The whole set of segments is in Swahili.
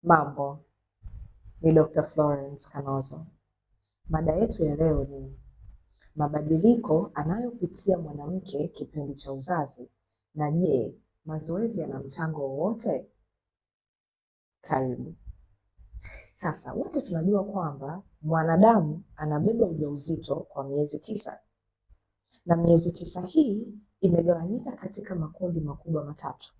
Mambo, ni Dr. Florence Kanozo. Mada yetu ya leo ni mabadiliko anayopitia mwanamke kipindi cha uzazi, na je, mazoezi yana mchango wowote? Karibu. Sasa wote tunajua kwamba mwanadamu anabeba ujauzito kwa miezi 9, na miezi 9 hii imegawanyika katika makundi makubwa matatu: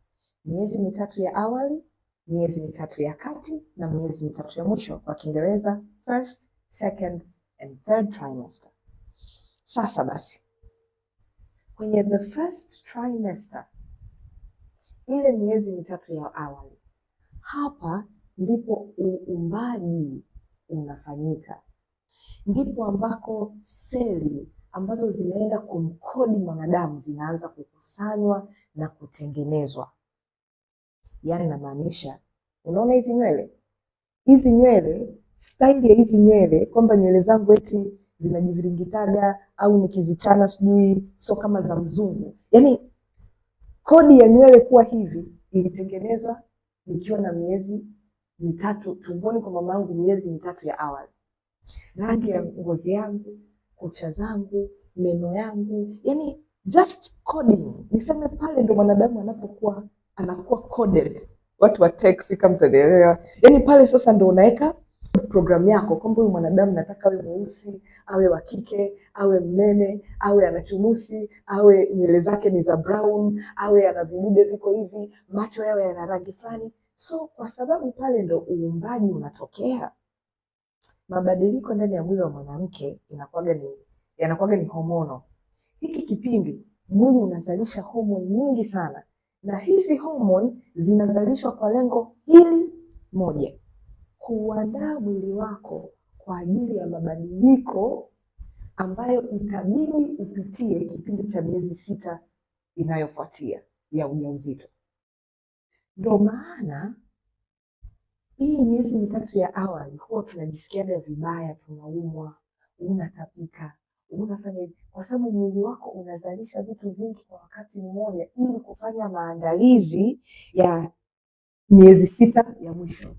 miezi 3 ya awali, miezi 3 ya kati, na miezi 3 ya mwisho, kwa Kiingereza first, second and third trimester. Sasa basi, kwenye the first trimester, ile miezi 3 ya awali, hapa ndipo uumbaji unafanyika, ndipo ambako seli ambazo zinaenda kumkodi mwanadamu zinaanza kukusanywa na kutengenezwa. Yaani namaanisha, unaona hizi nywele, staili ya hizi nywele, kwamba nywele zangu eti zinajiviringitaga au nikizichana sijui sio kama za mzungu. Yaani kodi ya nywele kuwa hivi ilitengenezwa nikiwa na miezi 3 tumboni kwa mamangu, miezi 3 ya awali. Rangi ya ngozi yangu, kucha zangu, meno yangu, yani just coding. Niseme pale ndo mwanadamu anakuwa coded. Watu wa tech kama mtanielewa. Yani pale sasa ndo unaweka program yako kwamba huyu mwanadamu nataka awe mweusi, awe wa kike, awe mnene, awe ana chunusi, awe nywele zake ni za brown, awe ana vidude viko hivi, macho yawe yana rangi fulani. So kwa sababu pale ndo uumbaji unatokea, mabadiliko ndani ya mwili wa mwanamke yanakuwa ni homono. Hiki kipindi mwili unazalisha homoni nyingi sana, na hizi homoni zinazalishwa kwa lengo hili moja: kuandaa mwili wako kwa ajili ya mabadiliko ambayo itabidi upitie kipindi cha miezi 6 inayofuatia ya ujauzito. Ndio maana hii miezi 3 ya awali huwa tunajisikiaga vibaya, tunaumwa, unatapika, unafanya hivi, kwa sababu mwili wako unazalisha vitu vingi kwa wakati mmoja ili kufanya maandalizi ya miezi 6 ya mwisho.